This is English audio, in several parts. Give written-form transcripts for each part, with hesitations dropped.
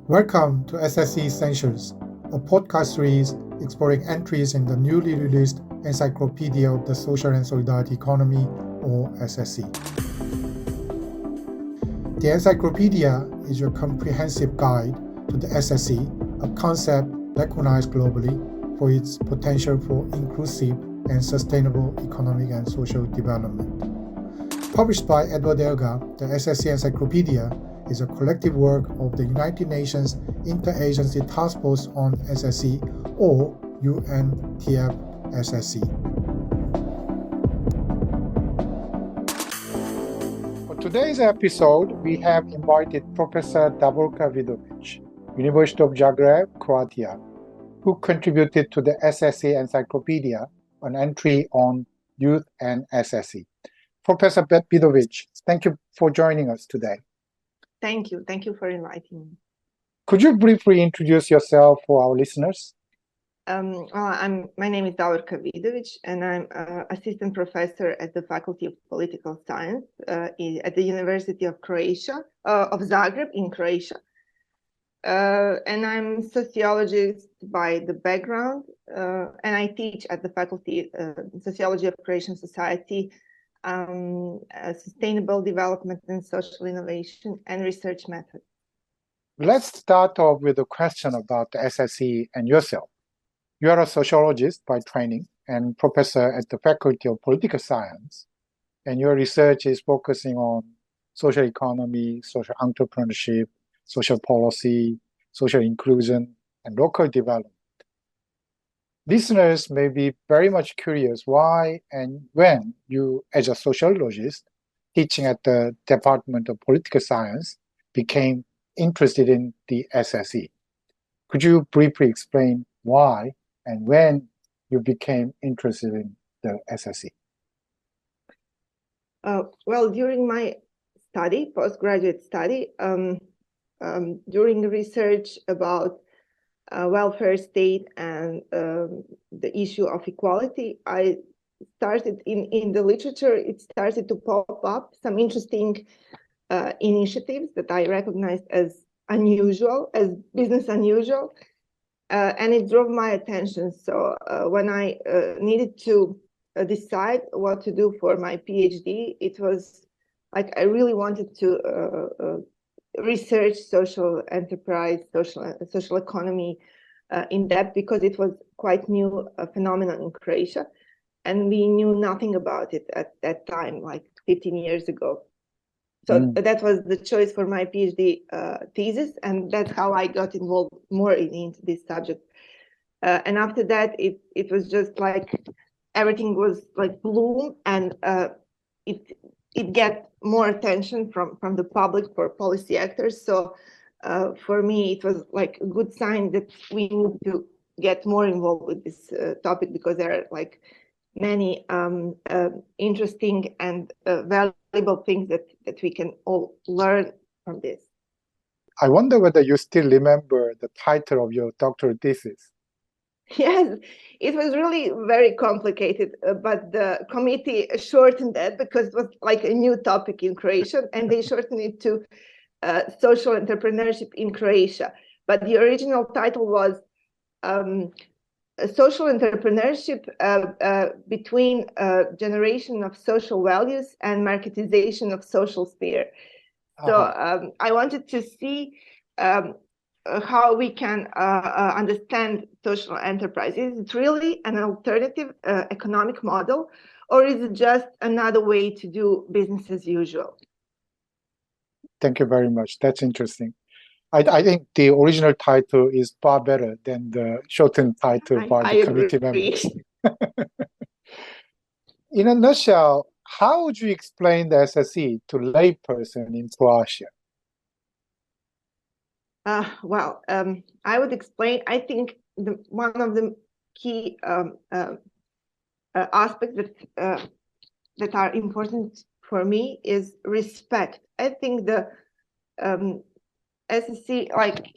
Welcome to SSE Essentials, a podcast series exploring entries in the newly released Encyclopedia of the Social and Solidarity Economy, or SSE. The Encyclopedia is your comprehensive guide to the SSE, a concept recognized globally for its potential for inclusive and sustainable economic and social development. Published by Edward Elgar, the SSE Encyclopedia is a collective work of the United Nations Interagency Task Force on SSE, or UNTF-SSE. For today's episode, we have invited Professor Davorka Vidović, University of Zagreb, Croatia, who contributed to the SSE Encyclopedia, an entry on youth and SSE. Professor Vidović, thank you for joining us today. Thank you. Thank you for inviting me. Could you briefly introduce yourself for our listeners? My name is Davorka Vidović, and I'm assistant professor at the Faculty of Political Science at the University of Zagreb in Croatia. And I'm sociologist by the background, and I teach at the Faculty Sociology of Croatian Society, sustainable development and social innovation and research methods. Let's start off with a question about the SSE and yourself. You are a sociologist by training and professor at the Faculty of Political Science, and your research is focusing on social economy, social entrepreneurship, social policy, social inclusion, and local development. Listeners may be very much curious why and when you, as a sociologist teaching at the Department of Political Science, became interested in the SSE. Could you briefly explain why and when you became interested in the SSE? Well, during my study, postgraduate study, during research about welfare state and the issue of equality, I started in the literature, it started to pop up some interesting initiatives that I recognized as unusual, as business unusual, and it drove my attention. So when I needed to decide what to do for my PhD, it was like I really wanted to research social enterprise, social economy in depth, because it was quite new phenomenon in Croatia, and we knew nothing about it at that time, like 15 years ago. So that was the choice for my PhD thesis, and that's how I got involved more into this subject. And after that, it was just like everything was like bloom, and it get more attention from the public, for policy actors. So for me, it was like a good sign that we need to get more involved with this topic, because there are like many interesting and valuable things that we can all learn from this. I wonder whether you still remember the title of your doctoral thesis. Yes, it was really very complicated, but the committee shortened that because it was like a new topic in Croatia, and they shortened it to social entrepreneurship in Croatia. But the original title was social entrepreneurship between generation of social values and marketization of social sphere. So I wanted to see how we can understand social enterprise. Is it really an alternative economic model, or is it just another way to do business as usual? Thank you very much. That's interesting. I think the original title is far better than the shortened title by the committee members. In a nutshell, how would you explain the SSE to layperson in Croatia? Well, I would explain, I think one of the key aspects that are important for me is respect. I think the SSE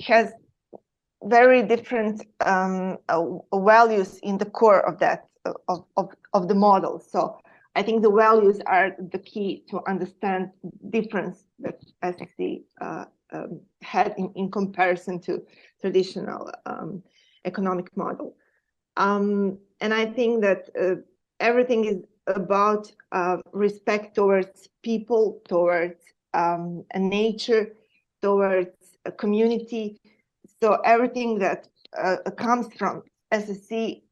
has very different values in the core of that of the model. So I think the values are the key to understand difference that SSE had in comparison to traditional economic model. And I think that everything is about respect towards people, towards a nature, towards a community. So everything that comes from SSC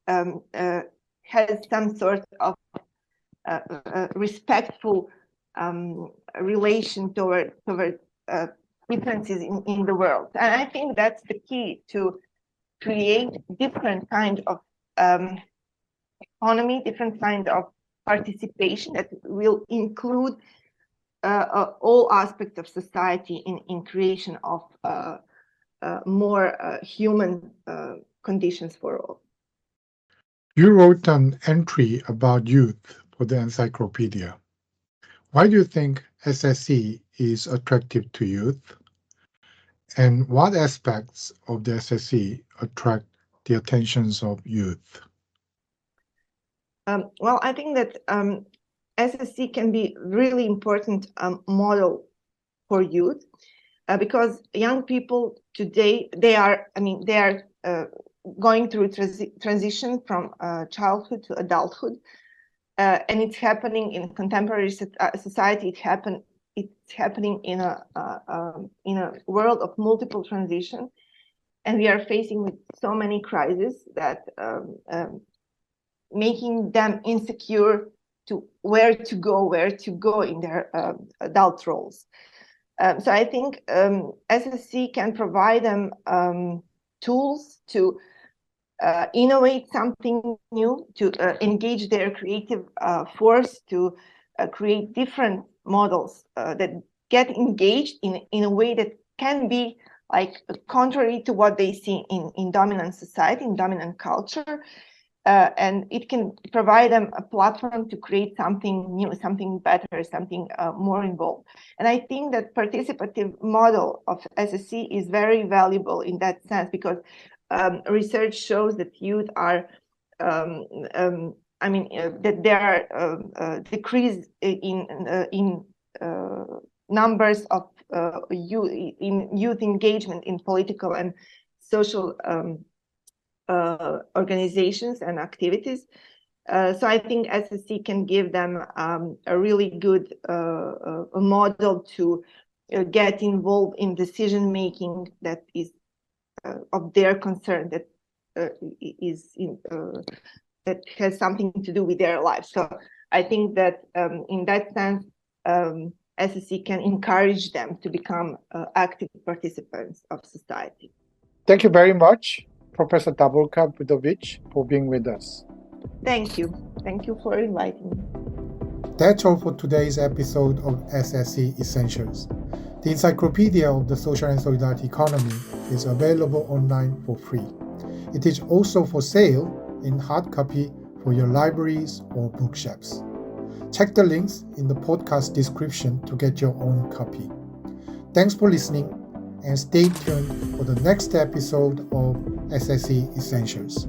has some sort of respectful relation toward differences in the world. And I think that's the key to create different kind of economy, different kind of participation that will include all aspects of society in creation of more human conditions for all. You wrote an entry about youth for the encyclopedia. Why do you think SSC is attractive to youth? And what aspects of the SSC attract the attentions of youth? Well, I think that SSC can be really important model for youth because young people today, they are going through transition from childhood to adulthood, and it's happening in contemporary society. It's happening in a world of multiple transition, and we are facing with so many crises that making them insecure to where to go in their adult roles. So I think SSC can provide them tools to innovate something new, to engage their creative force, to create different models that get engaged in a way that can be like contrary to what they see in dominant society, in dominant culture. And it can provide them a platform to create something new, something better, something more involved. And I think that participative model of SSC is very valuable in that sense, because research shows that youth are, that there are decrease in numbers of youth engagement in political and social organizations and activities. So I think SSC can give them a really good model to get involved in decision making that is of their concern, that that has something to do with their lives. So I think that in that sense, SSC can encourage them to become active participants of society. Thank you very much, Professor Davorka Vidović, for being with us. Thank you. Thank you for inviting me. That's all for today's episode of SSC Essentials. The Encyclopedia of the Social and Solidarity Economy is available online for free. It is also for sale in hard copy for your libraries or bookshops. Check the links in the podcast description to get your own copy. Thanks for listening, and stay tuned for the next episode of SSC Essentials.